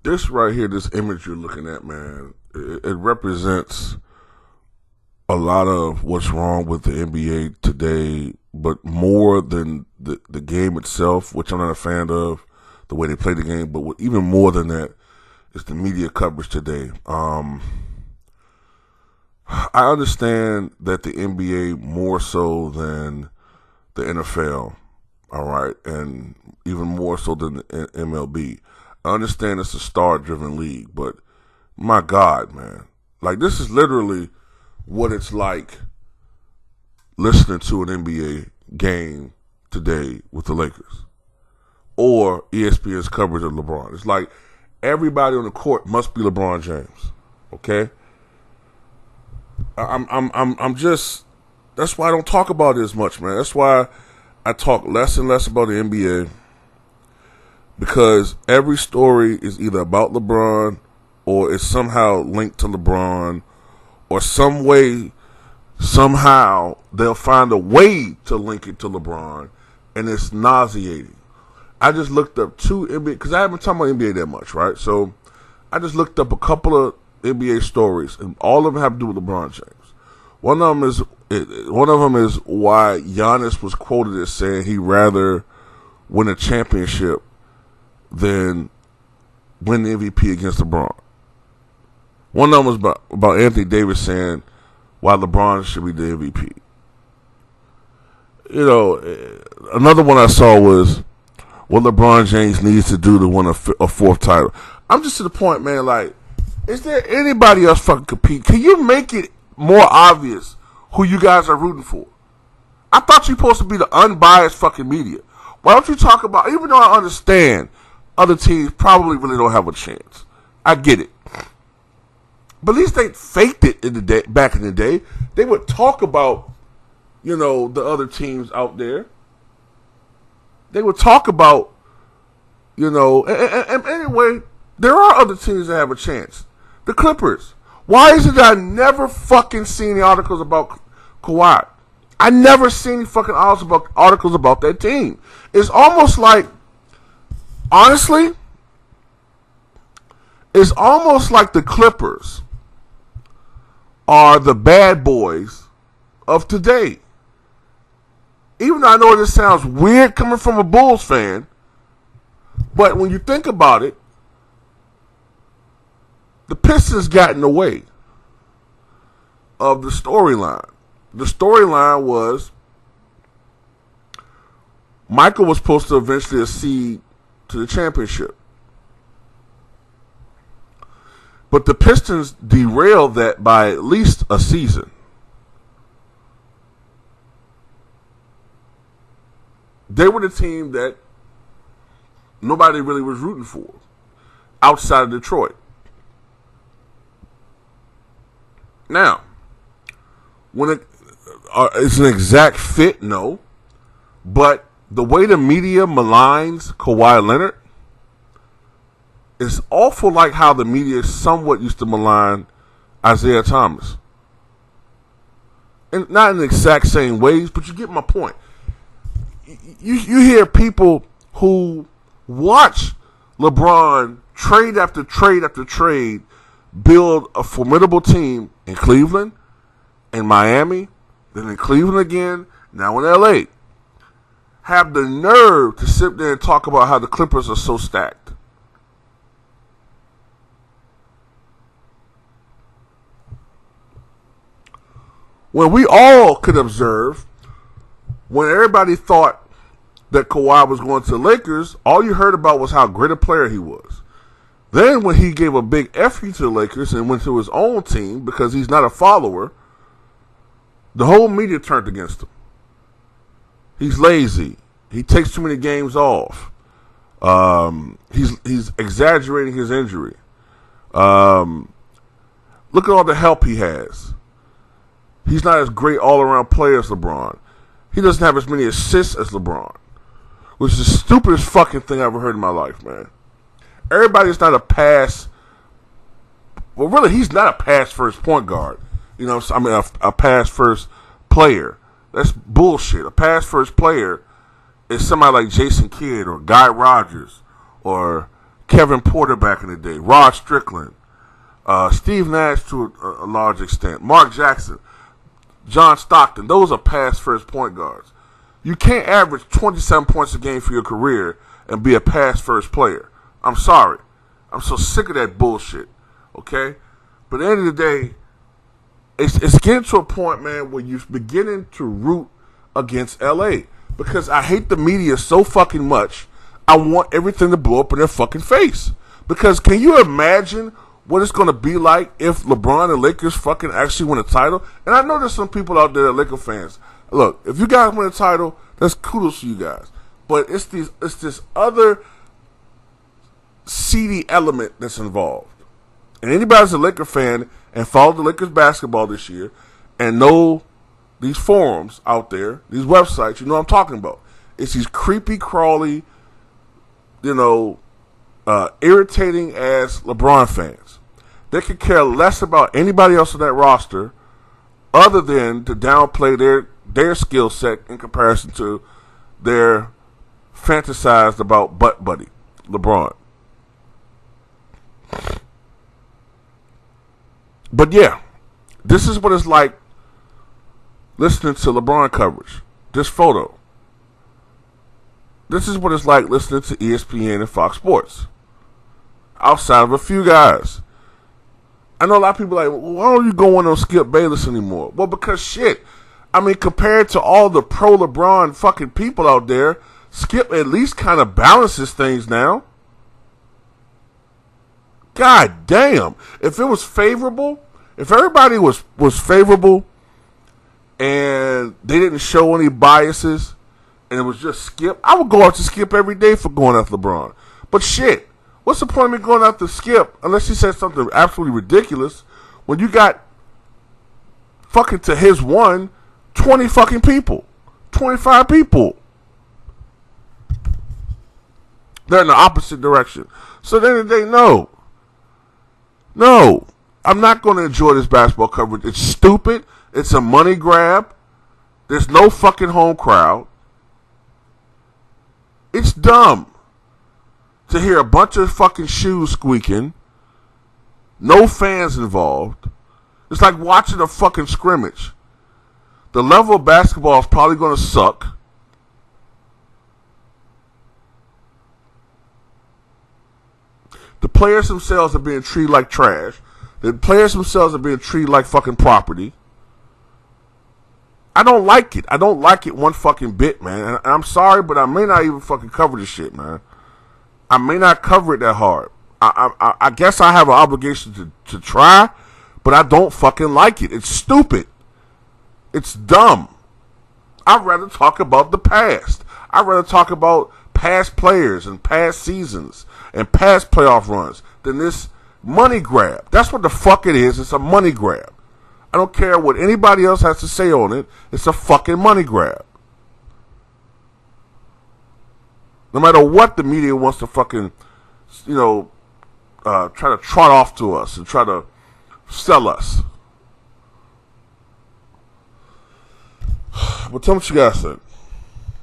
This right here, this image you're looking at, man, it represents a lot of what's wrong with the NBA today, but more than the game itself, which I'm not a fan of, the way they play the game, but even more than that is the media coverage today. I understand that the NBA more so than the NFL, all right, and even more so than the MLB. I understand it's a star-driven league, but my God, man, like this is literally what it's like listening to an NBA game today with the Lakers or ESPN's coverage of LeBron. It's like everybody on the court must be LeBron James. Okay, I'm just. That's why I don't talk about it as much, man. That's why I talk less and less about the NBA, because every story is either about LeBron or is somehow linked to LeBron, or some way, somehow they'll find a way to link it to LeBron, and it's nauseating. I just looked up two NBA, because I haven't talked about NBA that much, right? So I just looked up a couple of NBA stories, and all of them have to do with LeBron James. One of them is why Giannis was quoted as saying he'd rather win a championship than win the MVP against LeBron. One of them was about Anthony Davis saying why LeBron should be the MVP. You know, another one I saw was what LeBron James needs to do to win a fourth title. I'm just to the point, man, like, is there anybody else fucking compete? Can you make it more obvious who you guys are rooting for? I thought you were supposed to be the unbiased fucking media. Why don't you talk about, even though I understand other teams probably really don't have a chance. I get it. But at least they faked it back in the day. They would talk about, you know, the other teams out there. They would talk about, you know, and anyway, there are other teams that have a chance. The Clippers. Why is it that I never fucking seen the articles about Kawhi? I never seen any fucking articles about that team. It's almost like, honestly, it's almost like the Clippers are the bad boys of today. Even though I know this sounds weird coming from a Bulls fan, but when you think about it, the Pistons got in the way of the storyline. The storyline was Michael was supposed to eventually accede to the championship. But the Pistons derailed that by at least a season. They were the team that nobody really was rooting for outside of Detroit. Now, when it's an exact fit, no. But the way the media maligns Kawhi Leonard is awful, like how the media somewhat used to malign Isaiah Thomas. And not in the exact same ways, but you get my point. You hear people who watch LeBron trade after trade after trade build a formidable team in Cleveland, in Miami, then in Cleveland again, now in LA, have the nerve to sit there and talk about how the Clippers are so stacked. When we all could observe, when everybody thought that Kawhi was going to the Lakers, all you heard about was how great a player he was. Then when he gave a big F you to the Lakers and went to his own team because he's not a follower, the whole media turned against him. He's lazy. He takes too many games off. He's exaggerating his injury. Look at all the help he has. He's not as great all-around player as LeBron. He doesn't have as many assists as LeBron, which is the stupidest fucking thing I ever heard in my life, man. Everybody's not a pass. Well, really, he's not a pass-first point guard. You know, I mean, a pass-first player. That's bullshit. A pass-first player is somebody like Jason Kidd or Guy Rogers or Kevin Porter back in the day, Rod Strickland, Steve Nash to a large extent, Mark Jackson, John Stockton. Those are past first point guards. You can't average 27 points a game for your career and be a pass first player. I'm sorry. I'm so sick of that bullshit. Okay? But at the end of the day, it's getting to a point, man, where you're beginning to root against LA. Because I hate the media so fucking much, I want everything to blow up in their fucking face. Because can you imagine what it's going to be like if LeBron and Lakers fucking actually win a title? And I know there's some people out there that are Laker fans. Look, if you guys win a title, that's kudos to you guys. But it's this other seedy element that's involved. And anybody that's a Laker fan and followed the Lakers basketball this year and know these forums out there, these websites, you know what I'm talking about. It's these creepy, crawly, irritating ass LeBron fans. They could care less about anybody else on that roster other than to downplay their skill set in comparison to their fantasized about butt buddy, LeBron. But yeah, this is what it's like listening to LeBron coverage. This photo. This is what it's like listening to ESPN and Fox Sports. Outside of a few guys. I know a lot of people are like, well, why don't you go on Skip Bayless anymore? Well, because shit. I mean, compared to all the pro LeBron fucking people out there, Skip at least kind of balances things now. God damn. If it was favorable, if everybody was favorable and they didn't show any biases and it was just Skip, I would go out to Skip every day for going after LeBron. But shit, what's the point of me going after Skip unless he said something absolutely ridiculous when you got fucking to his 20 fucking people, 25 people. They're in the opposite direction. So at the end of the day, no, I'm not going to enjoy this basketball coverage. It's stupid. It's a money grab. There's no fucking home crowd. It's dumb to hear a bunch of fucking shoes squeaking. No fans involved. It's like watching a fucking scrimmage. The level of basketball is probably going to suck. The players themselves are being treated like trash. The players themselves are being treated like fucking property. I don't like it. I don't like it one fucking bit, man. And I'm sorry, but I may not even fucking cover this shit, man. I may not cover it that hard. I guess I have an obligation to try, but I don't fucking like it. It's stupid. It's dumb. I'd rather talk about the past. I'd rather talk about past players and past seasons and past playoff runs than this money grab. That's what the fuck it is. It's a money grab. I don't care what anybody else has to say on it. It's a fucking money grab. No matter what the media wants to fucking, try to trot off to us and try to sell us. But tell me what you guys think.